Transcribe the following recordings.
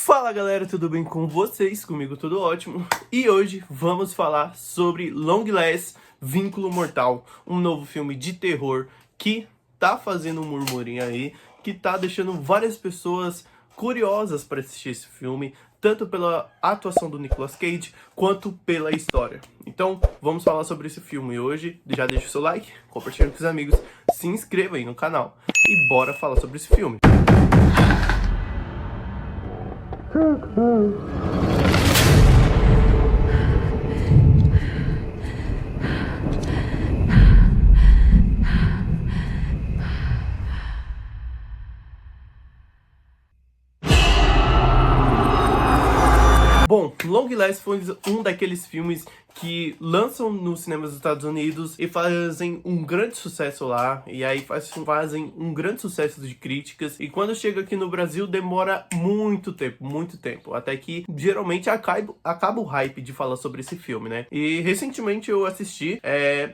Fala galera, tudo bem com vocês? Comigo tudo ótimo. E hoje vamos falar sobre Long Last, Vínculo Mortal, um novo filme de terror que tá fazendo um murmurinho aí, que tá deixando várias pessoas curiosas para assistir esse filme, tanto pela atuação do Nicolas Cage, quanto pela história. Então, vamos falar sobre esse filme hoje. Já deixa o seu like, compartilha com os amigos, se inscreva aí no canal e bora falar sobre esse filme. Bom, Long Last foi um daqueles filmes que lançam nos cinemas dos Estados Unidos e fazem um grande sucesso lá, e aí fazem um grande sucesso de críticas, e quando chega aqui no Brasil demora muito tempo, até que geralmente acaba o hype de falar sobre esse filme, né? E recentemente eu assisti,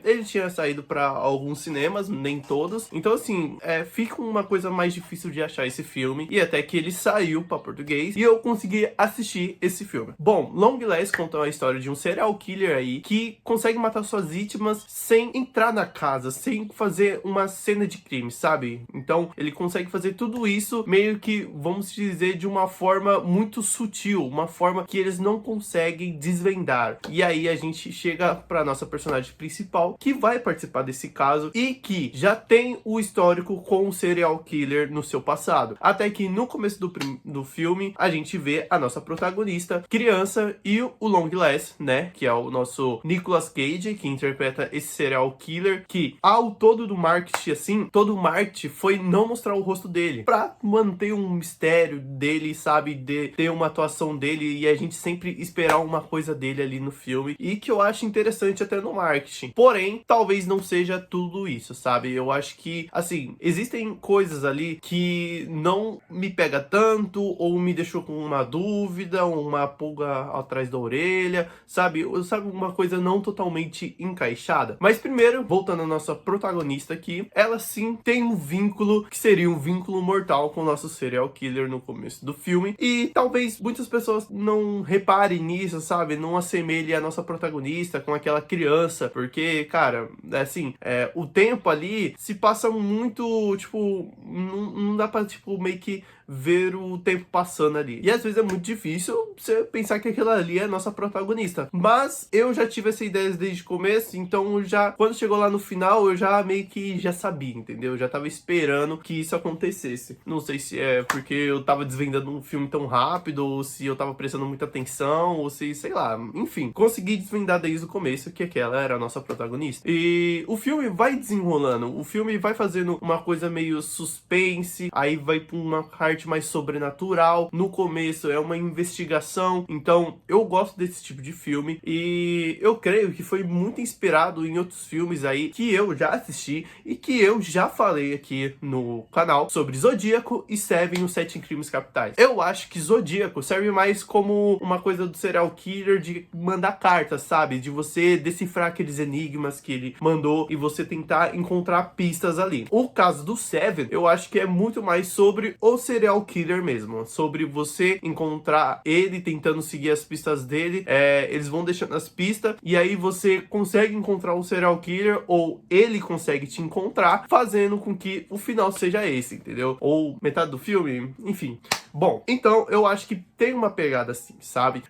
ele tinha saído para alguns cinemas, nem todos, então assim, fica uma coisa mais difícil de achar esse filme, e até que ele saiu para português, e eu consegui assistir esse filme. Bom, Long Last conta a história de um serial killer aí que consegue matar suas vítimas sem entrar na casa, sem fazer uma cena de crime, sabe? Então ele consegue fazer tudo isso meio que, vamos dizer, de uma forma muito sutil, uma forma que eles não conseguem desvendar. E aí a gente chega pra nossa personagem principal, que vai participar desse caso e que já tem o histórico com o serial killer no seu passado. Até que no começo do filme a gente vê a nossa protagonista, criança, e o Long Last, né, que é o nosso Nicolas Cage, que interpreta esse serial killer, que ao todo do marketing, assim, todo o marketing foi não mostrar o rosto dele, pra manter um mistério dele, sabe, de ter uma atuação dele e a gente sempre esperar uma coisa dele ali no filme, e que eu acho interessante até no marketing. Porém, talvez não seja tudo isso, sabe? Eu acho que, assim, existem coisas ali que não me pega tanto, ou me deixou com uma dúvida, uma pulga atrás da orelha, sabe uma coisa não totalmente encaixada. Mas primeiro, voltando à nossa protagonista aqui, ela sim tem um vínculo que seria um vínculo mortal com o nosso serial killer no começo do filme, e talvez muitas pessoas não reparem nisso, sabe, não assemelhem a nossa protagonista com aquela criança, porque, cara, assim, o tempo ali se passa muito, tipo, não dá pra, tipo, meio que ver o tempo passando ali. E às vezes é muito difícil você pensar que aquela ali é a nossa protagonista. Mas eu já tive essa ideia desde o começo, então quando chegou lá no final, eu já meio que já sabia, entendeu? Eu já tava esperando que isso acontecesse. Não sei se é porque eu tava desvendando um filme tão rápido, ou se eu tava prestando muita atenção, ou se, sei lá, enfim. Consegui desvendar desde o começo que aquela era a nossa protagonista. E o filme vai desenrolando, o filme vai fazendo uma coisa meio suspense, aí vai pra uma parte mais sobrenatural. No começo é uma investigação, então eu gosto desse tipo de filme, e eu creio que foi muito inspirado em outros filmes aí que eu já assisti e que eu já falei aqui no canal sobre Zodíaco e Seven, os 7 crimes capitais. Eu acho que Zodíaco serve mais como uma coisa do serial killer de mandar cartas, sabe? De você decifrar aqueles enigmas que ele mandou e você tentar encontrar pistas ali. O caso do Seven, eu acho que é muito mais sobre o serial killer mesmo, sobre você encontrar ele, tentando seguir as pistas dele, eles vão deixando as pistas, e aí você consegue encontrar o serial killer, ou ele consegue te encontrar, fazendo com que o final seja esse, entendeu? Ou metade do filme, enfim. Bom, então eu acho que tem uma pegada assim, sabe?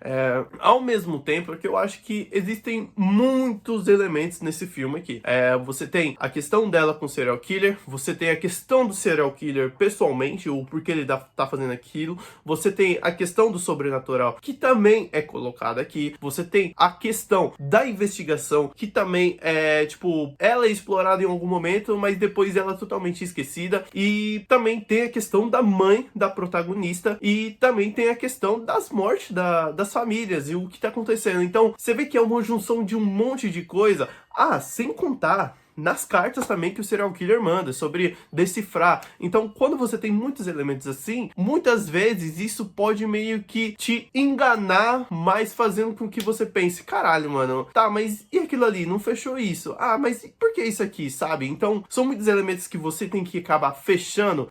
Ao mesmo tempo que eu acho que existem muitos elementos nesse filme aqui. Você tem a questão dela com o serial killer, você tem a questão do serial killer pessoalmente, o porquê ele tá fazendo aquilo, você tem a questão do sobrenatural, que também é colocada aqui, você tem a questão da investigação, que também tipo, ela é explorada em algum momento, mas depois ela é totalmente esquecida, e também tem a questão da mãe da protagonista, e também tem a questão das mortes das famílias, e o que tá acontecendo. Então, você vê que é uma junção de um monte de coisa, sem contar nas cartas também que o serial killer manda, sobre decifrar. Então, quando você tem muitos elementos assim, muitas vezes isso pode meio que te enganar, mas fazendo com que você pense, caralho, mano, tá, mas e aquilo ali? Não fechou isso? Ah, mas por que isso aqui, sabe? Então, são muitos elementos que você tem que acabar fechando,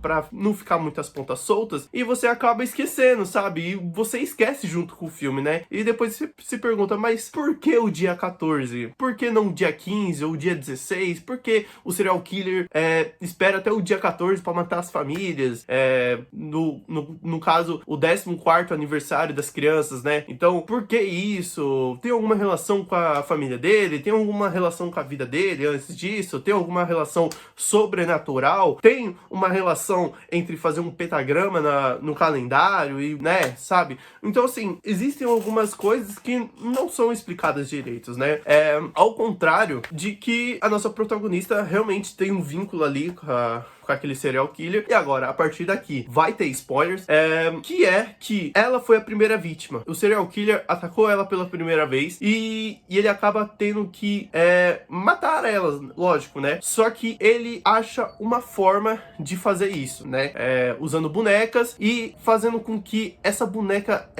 pra não ficar muitas pontas soltas, e você acaba esquecendo, sabe? E você esquece junto com o filme, né? E depois você se pergunta, mas por que o dia 14? Por que não o dia 15 ou o dia 16? Por que o serial killer espera até o dia 14 pra matar as famílias? No caso, o 14º aniversário das crianças, né? Então, por que isso? Tem alguma relação com a família dele? Tem alguma relação com a vida dele antes disso? Tem alguma relação sobrenatural? Tem uma relação entre fazer um pentagrama no calendário e, né, sabe? Então, assim, existem algumas coisas que não são explicadas direitos, né? Ao contrário de que a nossa protagonista realmente tem um vínculo ali com aquele serial killer. E agora, a partir daqui, vai ter spoilers, que ela foi a primeira vítima. O serial killer atacou ela pela primeira vez e ele acaba tendo que matar ela, lógico, né? Só que ele acha uma forma de fazer isso, né? Usando bonecas e fazendo com que essa boneca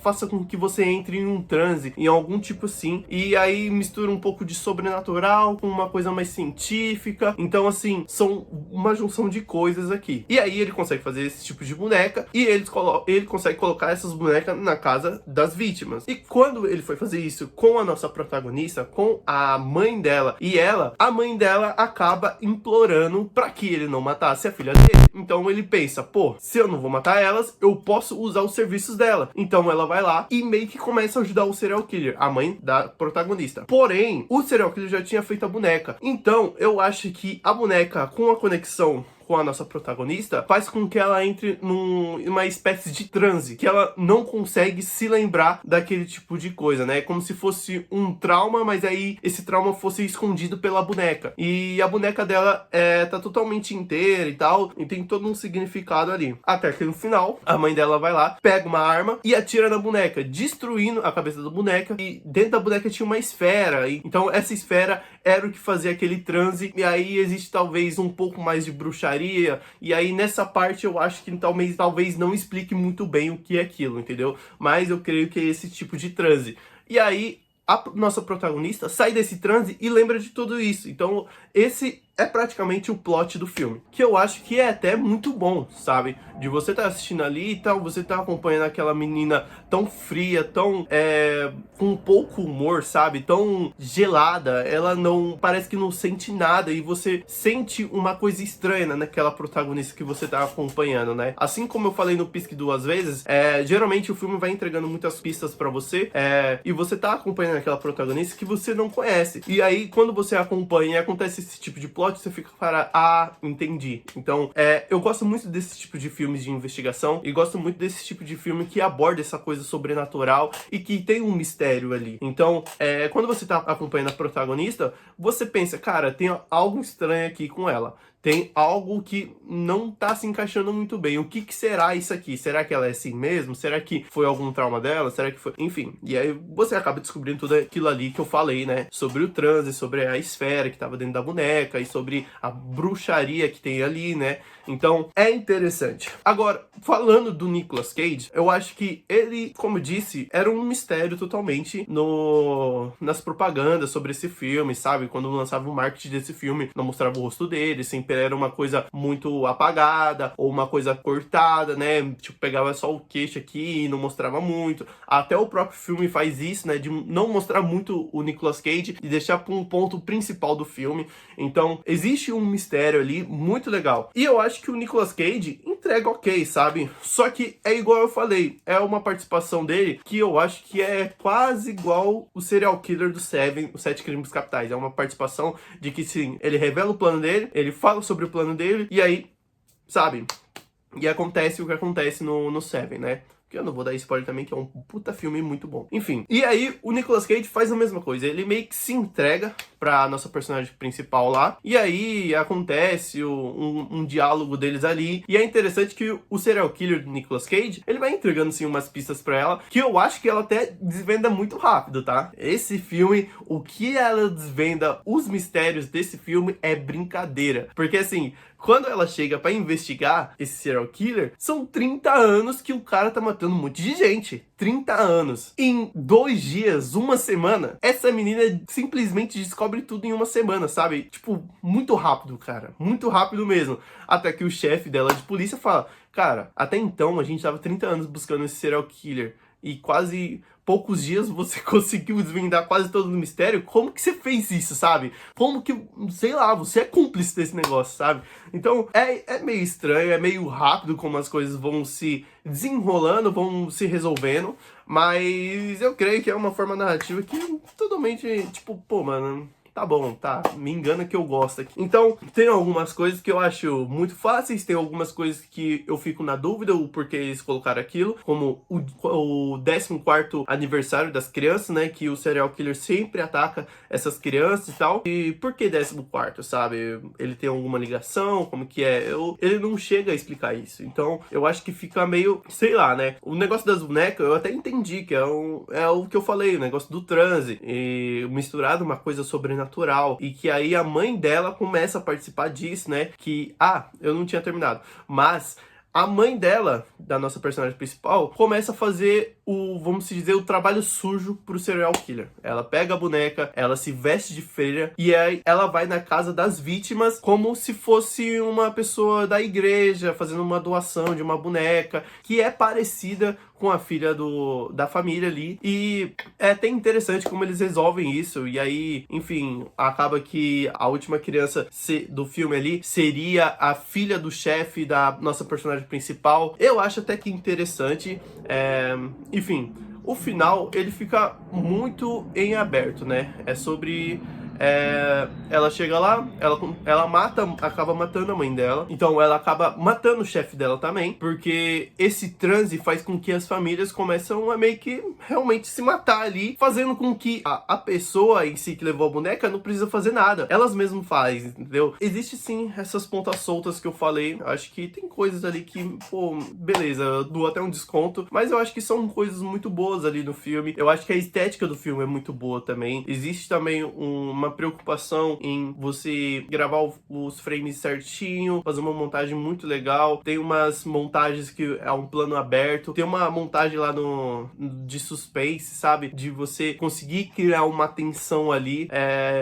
faça com que você entre em um transe, em algum tipo assim, e aí mistura um pouco de sobrenatural com uma coisa mais científica. Então, assim, são uma junção de coisas aqui. E aí ele consegue fazer esse tipo de boneca e ele consegue colocar essas bonecas na casa das vítimas. E quando ele foi fazer isso com a nossa protagonista, com a mãe dela e a mãe dela acaba implorando para que ele não matasse a filha dele. Então ele pensa, pô, se eu não vou matar elas, eu posso usar os serviços dela. Então ela vai lá e meio que começa a ajudar o serial killer, a mãe da protagonista. Porém, o serial killer já tinha feito a boneca. Então eu acho que a boneca, com a conexão com a nossa protagonista, faz com que ela entre numa espécie de transe, que ela não consegue se lembrar daquele tipo de coisa, né? Como se fosse um trauma, mas aí esse trauma fosse escondido pela boneca. E a boneca dela tá totalmente inteira e tal, e tem todo um significado ali. Até que no final, a mãe dela vai lá, pega uma arma e atira na boneca, destruindo a cabeça da boneca, e dentro da boneca tinha uma esfera, então essa esfera era o que fazia aquele transe, e aí existe talvez um pouco mais de bruxaria. E aí nessa parte eu acho que talvez não explique muito bem o que é aquilo, entendeu? Mas eu creio que é esse tipo de transe. E aí a nossa protagonista sai desse transe e lembra de tudo isso. Então esse é praticamente o plot do filme, que eu acho que é até muito bom, sabe? De você tá assistindo ali e tal, você tá acompanhando aquela menina tão fria, tão com pouco humor, sabe? Tão gelada, ela não, parece que não sente nada e você sente uma coisa estranha naquela protagonista que você tá acompanhando, né? Assim como eu falei no Pisque Duas Vezes, geralmente o filme vai entregando muitas pistas pra você, e você tá acompanhando aquela protagonista que você não conhece. E aí, quando você acompanha e acontece esse tipo de plot, você fica para, entendi. Então, eu gosto muito desse tipo de filmes de investigação e gosto muito desse tipo de filme que aborda essa coisa sobrenatural e que tem um mistério ali. Então, quando você tá acompanhando a protagonista, você pensa, cara, tem algo estranho aqui com ela. Tem algo que não tá se encaixando muito bem. O que será isso aqui? Será que ela é assim mesmo? Será que foi algum trauma dela? Será que foi... Enfim, e aí você acaba descobrindo tudo aquilo ali que eu falei, né? Sobre o transe, sobre a esfera que tava dentro da boneca e sobre a bruxaria que tem ali, né? Então, é interessante. Agora, falando do Nicolas Cage, eu acho que ele, como eu disse, era um mistério totalmente nas propagandas sobre esse filme, sabe? Quando lançava o marketing desse filme, não mostrava o rosto dele, sempre era uma coisa muito apagada, ou uma coisa cortada, né? Tipo, pegava só o queixo aqui e não mostrava muito. Até o próprio filme faz isso, né? De não mostrar muito o Nicolas Cage e deixar para um ponto principal do filme. Então, existe um mistério ali muito legal. E eu acho que o Nicolas Cage entrega ok, sabe? Só que é igual eu falei, é uma participação dele que eu acho que é quase igual o serial killer do Seven, os 7 Crimes Capitais. É uma participação de que, sim, ele revela o plano dele, ele fala sobre o plano dele, e aí, sabe? E acontece o que acontece no Seven, né? que eu não vou dar spoiler também, que é um puta filme muito bom. Enfim, e aí o Nicolas Cage faz a mesma coisa, ele meio que se entrega pra nossa personagem principal lá, e aí acontece um diálogo deles ali, e é interessante que o serial killer do Nicolas Cage, ele vai entregando assim umas pistas pra ela, que eu acho que ela até desvenda muito rápido, tá? Esse filme, o que ela desvenda, os mistérios desse filme é brincadeira, porque assim, quando ela chega pra investigar esse serial killer, são 30 anos que o cara tá matando um monte de gente. 30 anos. Em 2 dias, uma semana, essa menina simplesmente descobre tudo em uma semana, sabe? Tipo, muito rápido, cara. Muito rápido mesmo. Até que o chefe dela de polícia fala, cara, até então a gente tava 30 anos buscando esse serial killer. E quase poucos dias você conseguiu desvendar quase todo o mistério. Como que você fez isso, sabe? Como que, sei lá, você é cúmplice desse negócio, sabe? Então, é meio estranho, é meio rápido como as coisas vão se desenrolando, vão se resolvendo. Mas eu creio que é uma forma narrativa que totalmente, tipo, pô, mano, tá bom, tá, me engana que eu gosto aqui. Então, tem algumas coisas que eu acho muito fáceis, tem algumas coisas que eu fico na dúvida o porquê eles colocaram aquilo, como o 14º aniversário das crianças, né, que o serial killer sempre ataca essas crianças e tal. E por que 14º, sabe? Ele tem alguma ligação? Como que é? Ele não chega a explicar isso. Então, eu acho que fica meio, sei lá, né? O negócio das bonecas, eu até entendi que é o que eu falei, o negócio do transe, e misturado uma coisa sobrenatural, e que aí a mãe dela começa a participar disso, né? Que, eu não tinha terminado, mas a mãe dela, da nossa personagem principal, começa a fazer vamos dizer, o trabalho sujo pro serial killer. Ela pega a boneca, ela se veste de freira e aí ela vai na casa das vítimas como se fosse uma pessoa da igreja fazendo uma doação de uma boneca que é parecida com a filha da família ali. E é até interessante como eles resolvem isso. E aí, enfim, acaba que a última criança do filme ali seria a filha do chefe da nossa personagem principal. Eu acho até que interessante. Enfim, o final ele fica muito em aberto, né? É sobre... ela chega lá, ela acaba matando a mãe dela. Então ela acaba matando o chefe dela também, porque esse transe faz com que as famílias começam a meio que realmente se matar ali, fazendo com que a pessoa em si que levou a boneca não precisa fazer nada, elas mesmas fazem, entendeu? Existe sim essas pontas soltas que eu falei. Acho que tem coisas ali que, pô, beleza, eu dou até um desconto, mas eu acho que são coisas muito boas ali no filme. Eu acho que a estética do filme é muito boa também. Existe também uma preocupação em você gravar os frames certinho, fazer uma montagem muito legal. Tem umas montagens que é um plano aberto, tem uma montagem lá de suspense, sabe? De você conseguir criar uma tensão ali,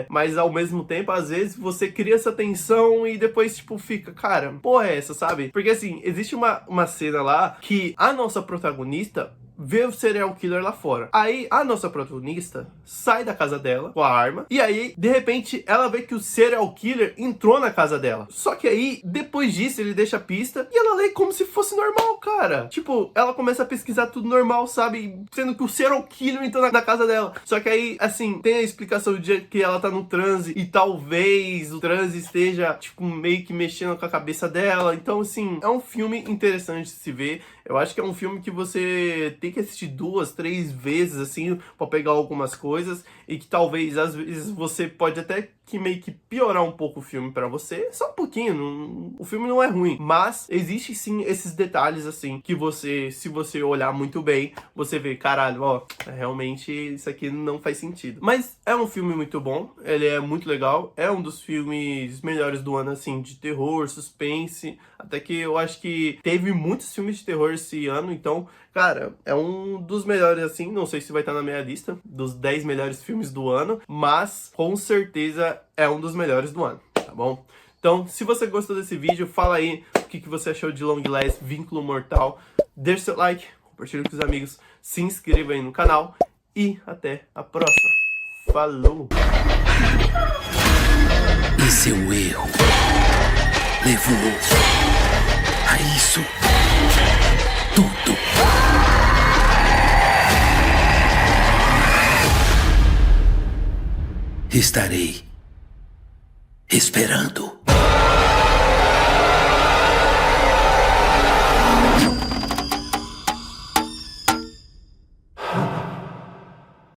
mas ao mesmo tempo, às vezes, você cria essa tensão e depois, tipo, fica, cara, porra é essa, sabe? Porque assim, existe uma cena lá que a nossa protagonista vê o serial killer lá fora. Aí a nossa protagonista sai da casa dela com a arma, e aí de repente ela vê que o serial killer entrou na casa dela. Só que aí depois disso ele deixa a pista e ela lê como se fosse normal, cara. Tipo, ela começa a pesquisar tudo normal, sabe? Sendo que o serial killer entrou na casa dela. Só que aí, assim, tem a explicação de que ela tá no transe e talvez o transe esteja, tipo, meio que mexendo com a cabeça dela. Então, assim, é um filme interessante de se ver. Eu acho que é um filme que você tem que assistir 2, 3 vezes, assim, pra pegar algumas coisas, e que talvez, às vezes, você pode até que meio que piorar um pouco o filme pra você, só um pouquinho, o filme não é ruim, mas existe sim esses detalhes, assim, que você, se você olhar muito bem, você vê, caralho, ó, realmente isso aqui não faz sentido. Mas é um filme muito bom, ele é muito legal, é um dos filmes melhores do ano, assim, de terror, suspense, até que eu acho que teve muitos filmes de terror esse ano, então, cara, é um dos melhores, assim, não sei se vai estar na minha lista, dos 10 melhores filmes do ano, mas com certeza é um dos melhores do ano, tá bom? Então, se você gostou desse vídeo, fala aí o que você achou de Long Last, Vínculo Mortal, deixa seu like, compartilha com os amigos, se inscreva aí no canal e até a próxima. Falou! E seu erro levou a isso tudo. Estarei esperando.